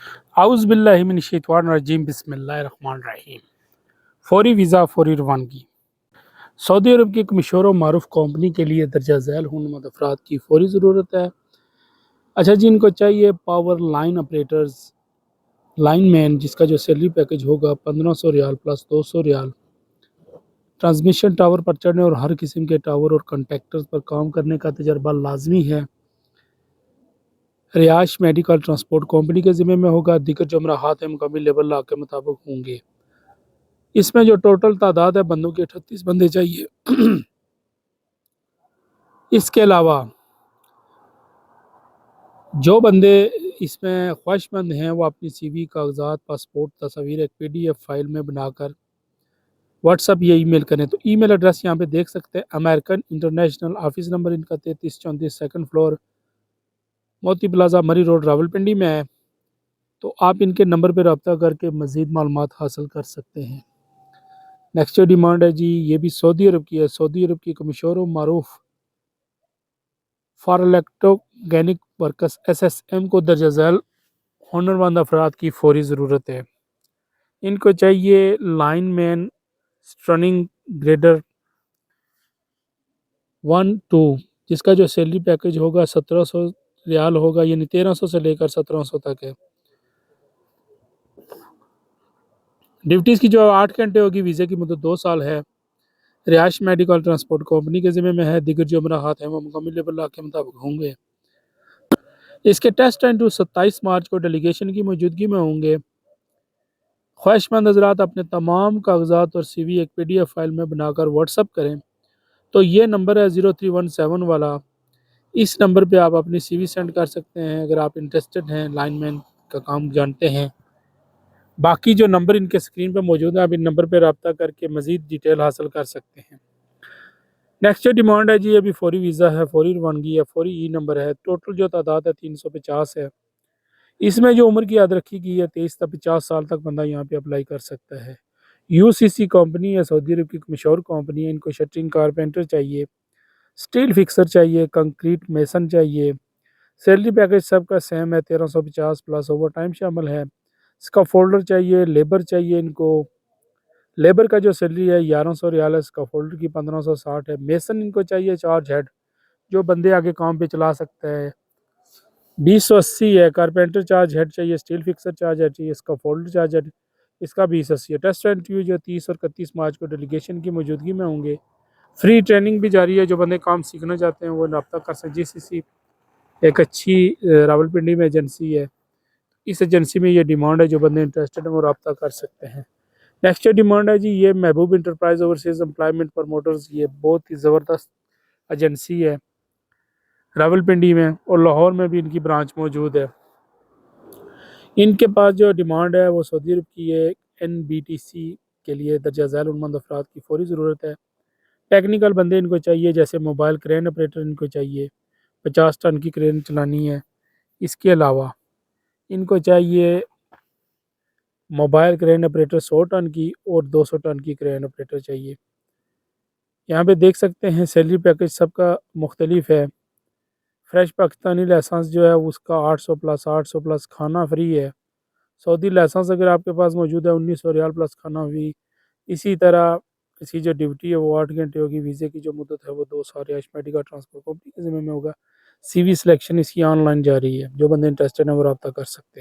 اعوذ باللہ من الشیطان الرجیم، بسم اللہ الرحمن الرحیم۔ فوری ویزا، فوری روانگی۔ سعودی عرب کی ایک مشہور و معروف کمپنی کے لیے درجہ ذیل ہنرمند افراد کی فوری ضرورت ہے۔ اچھا جی، ان کو چاہیے پاور لائن آپریٹرز، لائن مین، جس کا جو سیلری پیکج ہوگا 1500 ریال پلس 200 ریال، ٹرانسمیشن ٹاور پر چڑھنے اور ہر قسم کے ٹاور اور کنٹیکٹرز پر کام کرنے کا تجربہ لازمی ہے۔ رہائش میڈیکل ٹرانسپورٹ کمپنی کے ذمہ میں ہوگا۔ دیگر جو امراحات مقامی لیبر لا کے مطابق ہوں گے۔ اس میں جو ٹوٹل تعداد ہے بندوں کی 38 بندے چاہیے۔ اس کے علاوہ جو بندے اس میں خواہش مند ہیں وہ اپنی سی وی، کاغذات، پاسپورٹ، تصاویر ایک PDF فائل میں بنا کر واٹس ایپ یا ای میل کریں۔ تو ای میل ایڈریس یہاں پہ دیکھ سکتے ہیں۔ امریکن انٹرنیشنل، آفس نمبر ان کا 3334 سیکنڈ فلور، موتی پلازا، مری روڈ، راولپنڈی میں ہے۔ تو آپ ان کے نمبر پہ رابطہ کر کے مزید معلومات حاصل کر سکتے ہیں۔ نیکسٹ جو ڈیمانڈ ہے جی، یہ بھی سعودی عرب کی ہے۔ سعودی عرب کی ایک مشہور و معروف فار الیکٹروگینک ورکرز SSM کو درجہ ذیل ہنرمند افراد کی فوری ضرورت ہے۔ ان کو چاہیے لائن مین، سٹرننگ گریڈر 1-2، جس کا جو سیلری پیکج ہوگا 1700 ریال ہوگا، یعنی 1300 سے لے کر 1700 تک ہے۔ ڈیوٹیز کی جو 8 گھنٹے ہوگی، ویزے کی مدت 2 سال ہے۔ رہائش میڈیکل ٹرانسپورٹ کمپنی کے ذمہ میں ہے۔ دیگر جو امراحات ہیں وہ مقامی لیبر لا کے مطابق ہوں گے۔ اس کے ٹیسٹ انٹرویو 27 مارچ کو ڈیلیگیشن کی موجودگی میں ہوں گے۔ خواہش مند حضرات اپنے تمام کاغذات اور CV ایک PDF فائل میں بنا کر واٹس ایپ کریں۔ تو یہ نمبر ہے 0317 والا، اس نمبر پہ آپ اپنی CV سینڈ کر سکتے ہیں اگر آپ انٹرسٹڈ ہیں، لائن مین کا کام جانتے ہیں۔ باقی جو نمبر ان کے اسکرین پہ موجود ہیں، آپ ان نمبر پہ رابطہ کر کے مزید ڈیٹیل حاصل کر سکتے ہیں۔ نیکسٹ جو ڈیمانڈ ہے جی، ابھی فوری ویزا ہے، فوری روانگی ہے، فوری ای نمبر ہے۔ ٹوٹل جو تعداد ہے 350 ہے۔ اس میں جو عمر کی یاد رکھی گئی ہے 23 تا 50 سال تک بندہ یہاں پہ اپلائی کر سکتا ہے۔ UCC کمپنی ہے، سعودی عرب کی ایک مشہور کمپنی ہے۔ ان کو شٹرنگ کارپینٹر چاہیے، سٹیل فکسر چاہیے، کنکریٹ میسن چاہیے۔ سیلری پیکج سب کا سیم ہے، 1350 پلس اوور ٹائم شامل ہے۔ اسکافولڈر چاہیے، لیبر چاہیے۔ ان کو لیبر کا جو سیلری ہے 1100 ریال ہے، اسکافولڈر کی 1560 ہے۔ میسن ان کو چاہیے چارج ہیڈ، جو بندے آگے کام پہ چلا سکتا ہے، 2080 ہے۔ کارپینٹر چارج ہیڈ چاہیے، سٹیل فکسر چارج ہیڈ چاہیے، اسکافولڈر چارج ہیڈ، اس کا 2080 ہے۔ ٹیسٹ انٹرویو جو 30 اور 31 مارچ کو ڈیلیگیشن کی موجودگی میں ہوں گے۔ فری ٹریننگ بھی جاری ہے، جو بندے کام سیکھنا چاہتے ہیں وہ رابطہ کر سکتے ہیں۔ GCC ایک اچھی راولپنڈی میں ایجنسی ہے، اس ایجنسی میں یہ ڈیمانڈ ہے، جو بندے انٹرسٹڈ ہیں وہ رابطہ کر سکتے ہیں۔ نیکسٹ ڈیمانڈ ہے جی، یہ محبوب انٹرپرائز اوورسیز امپلائمنٹ پروموٹرز، یہ بہت ہی زبردست ایجنسی ہے راولپنڈی میں، اور لاہور میں بھی ان کی برانچ موجود ہے۔ ان کے پاس جو ڈیمانڈ ہے وہ سعودی عرب کی ہے، NBTC کے لیے درجہ ذیل ہنرمند افراد کی فوری ضرورت ہے۔ ٹیکنیکل بندے ان کو چاہیے، جیسے موبائل کرین آپریٹر ان کو چاہیے، 50 ٹن کی کرین چلانی ہے۔ اس کے علاوہ ان کو چاہیے موبائل کرین آپریٹر 100 ٹن کی اور 200 ٹن کی کرین آپریٹر چاہیے۔ یہاں پہ دیکھ سکتے ہیں سیلری پیکج سب کا مختلف ہے۔ فریش پاکستانی لائسنس جو ہے اس کا 800 پلس کھانا فری ہے۔ سعودی لائسنس اگر آپ کے پاس موجود ہے 1900 ریال پلس کھانا فری۔ اسی طرح اس کی جو ڈیوٹی ہے وہ 8 گھنٹے ہوگی۔ ویزے کی جو مدت ہے وہ 2 سال۔ رہائش میڈیکل ٹرانسپورٹ کمپنی کے ذمہ میں ہوگا۔ CV سلیکشن اس کی آن لائن جاری ہے، جو بندے انٹرسٹڈ ہیں وہ رابطہ کر سکتے ہیں۔